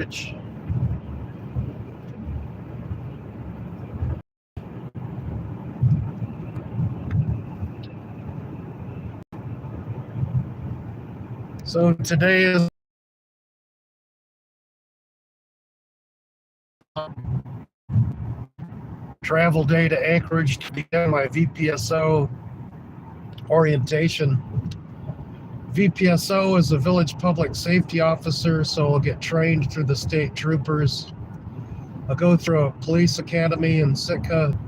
Anchorage. So today is travel day to Anchorage to begin my VPSO orientation. VPSO is a village public safety officer, so I'll get trained through the state troopers. I'll go through a police academy in Sitka.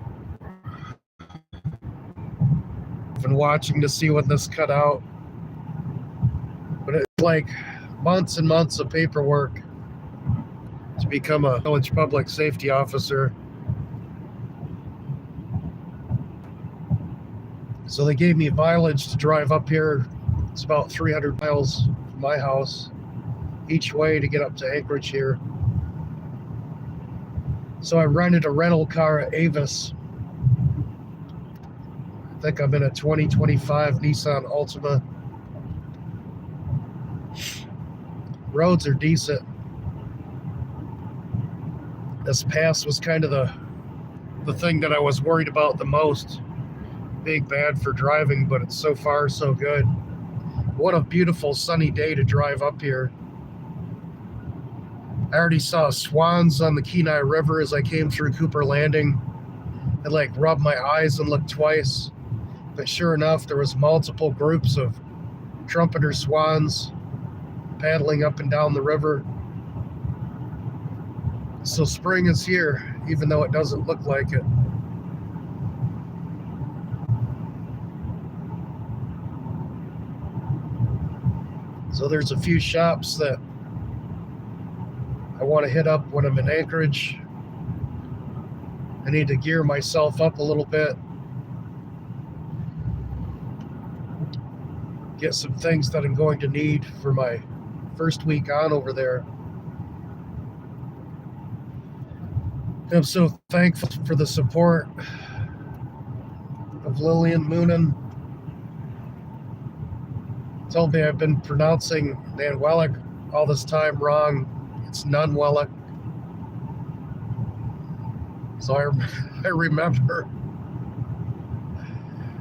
I've been watching to see when this cut out, but it's like months and months of paperwork to become a village public safety officer. So they gave me mileage to drive up here. It's about 300 miles from my house each way to get up to Anchorage here. So I rented a rental car at Avis. I think I'm in a 2025 Nissan Altima. Roads are decent. This pass was kind of the thing that I was worried about the most. Being bad for driving, but it's so far so good. What a beautiful sunny day to drive up here. I already saw swans on the Kenai River as I came through Cooper Landing. I rubbed my eyes and looked twice, but sure enough, there was multiple groups of trumpeter swans paddling up and down the river. So spring is here, even though it doesn't look like it. So there's a few shops that I want to hit up when I'm in Anchorage. I need to gear myself up a little bit. Get some things that I'm going to need for my first week on over there. I'm so thankful for the support of Lillian Moonen. Told me I've been pronouncing Nanwellick all this time wrong. It's Nunwellick. So I remember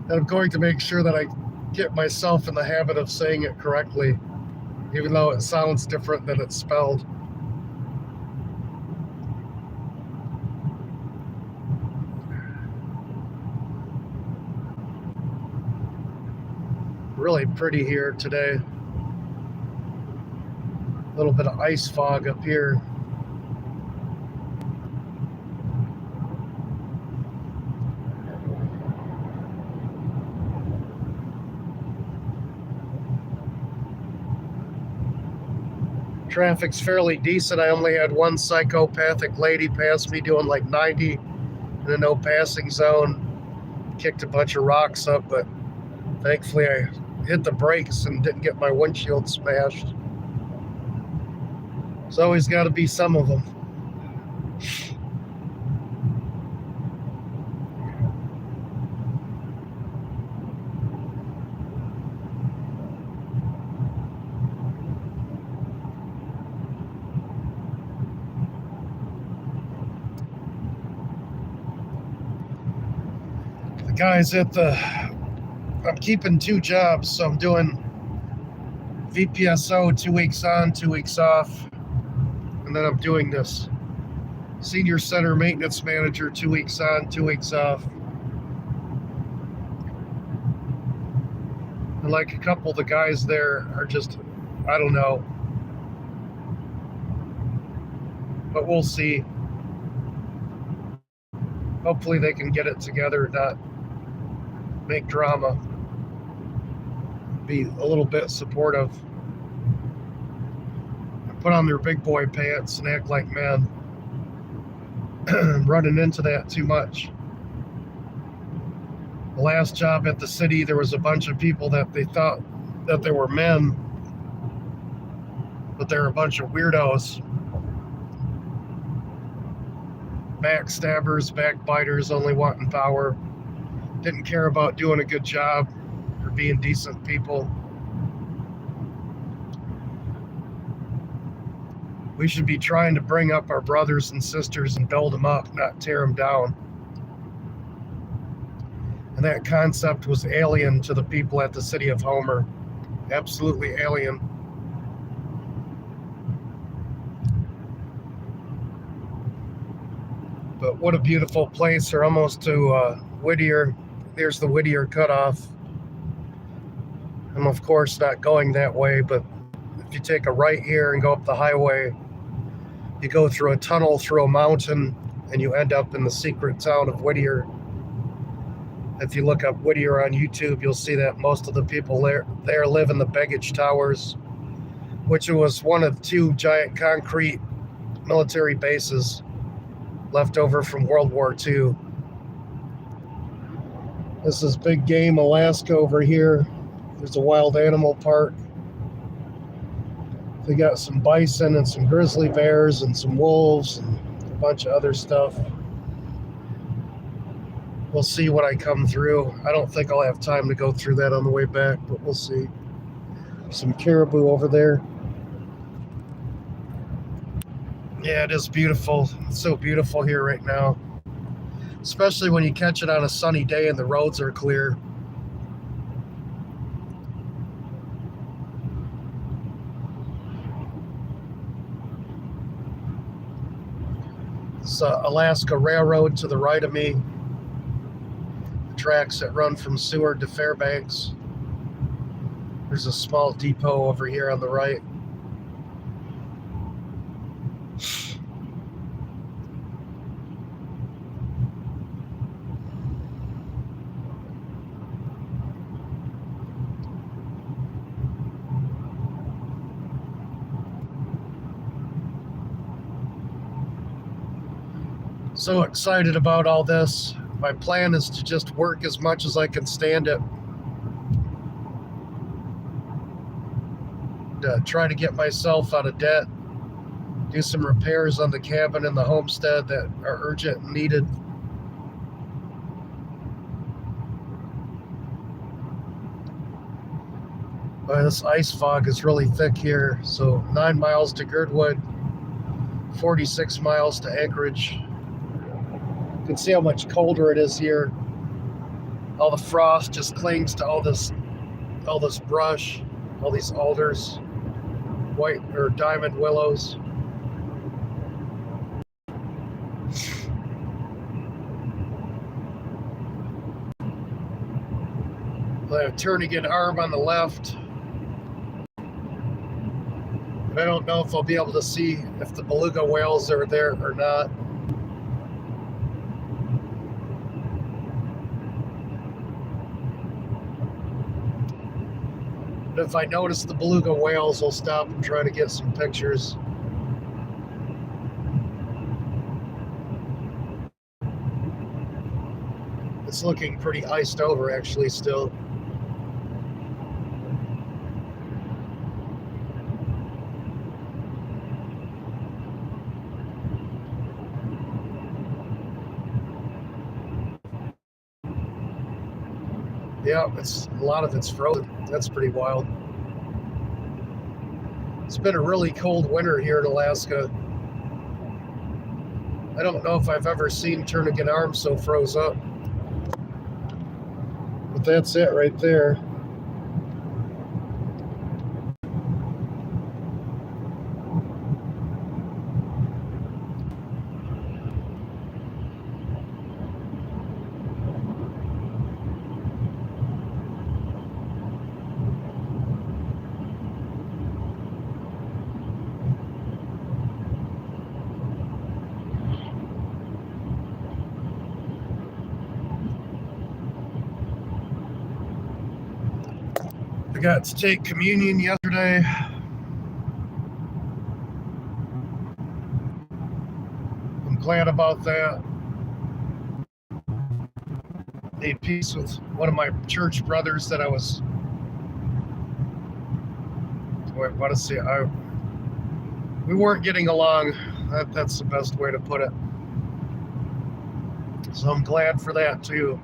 that I'm going to make sure that I get myself in the habit of saying it correctly, even though it sounds different than it's spelled. Really pretty here today. A little bit of ice fog up here. Traffic's fairly decent. I only had one psychopathic lady pass me doing 90 in a no passing zone. Kicked a bunch of rocks up, but thankfully I hit the brakes and didn't get my windshield smashed. There's always got to be some of them. The guys I'm keeping two jobs, so I'm doing VPSO 2 weeks on, 2 weeks off. And then I'm doing this senior center maintenance manager 2 weeks on, 2 weeks off. And a couple of the guys there are just, I don't know. But we'll see. Hopefully they can get it together, not make drama. Be a little bit supportive. Put on their big boy pants and act like men. I'm running into that too much. The last job at the city, there was a bunch of people that they thought that they were men, but they're a bunch of weirdos. Backstabbers, backbiters, only wanting power. Didn't care about doing a good job or being decent people. We should be trying to bring up our brothers and sisters and build them up, not tear them down. And that concept was alien to the people at the city of Homer. Absolutely alien. But what a beautiful place. We're almost to Whittier. There's the Whittier cutoff. I'm, of course, not going that way, but if you take a right here and go up the highway, you go through a tunnel through a mountain, and you end up in the secret town of Whittier. If you look up Whittier on YouTube, you'll see that most of the people there live in the Baggage Towers, which was one of 2 giant concrete military bases left over from World War II. This is Big Game, Alaska over here. There's a wild animal park. They got some bison and some grizzly bears and some wolves and a bunch of other stuff. We'll see what I come through. I don't think I'll have time to go through that on the way back, but we'll see. Some caribou over there. Yeah, it is beautiful. It's so beautiful here right now. Especially when you catch it on a sunny day and the roads are clear. It's Alaska Railroad to the right of me. The tracks that run from Seward to Fairbanks. There's a small depot over here on the right. So excited about all this. My plan is to just work as much as I can stand it. Try to get myself out of debt. Do some repairs on the cabin and the homestead that are urgent and needed. This ice fog is really thick here. So 9 miles to Girdwood, 46 miles to Anchorage. You can see how much colder it is here. All the frost just clings to all this brush, all these alders, white or diamond willows. I have Turnagain Arm on the left. But I don't know if I'll be able to see if the beluga whales are there or not. But if I notice the beluga whales, I'll stop and try to get some pictures. It's looking pretty iced over actually still. Yeah, a lot of it's frozen. That's pretty wild. It's been a really cold winter here in Alaska. I don't know if I've ever seen Turnagain Arm so froze up. But that's it right there. I got to take communion yesterday. I'm glad about that. Made peace with one of my church brothers that I was. Wait, what to say? We weren't getting along. That's the best way to put it. So I'm glad for that too.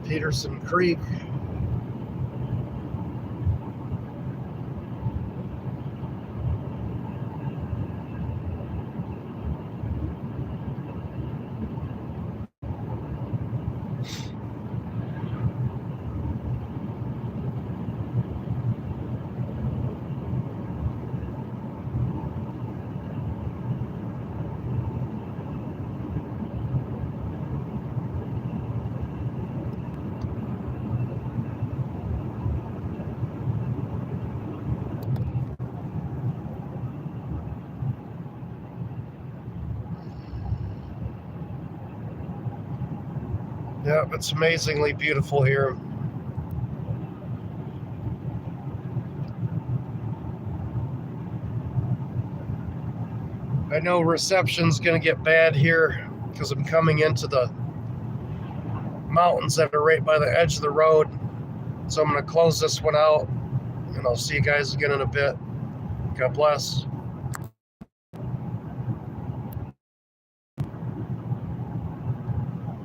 Peterson Creek. Yeah, it's amazingly beautiful here. I know reception's going to get bad here because I'm coming into the mountains that are right by the edge of the road. So I'm going to close this one out, and I'll see you guys again in a bit. God bless.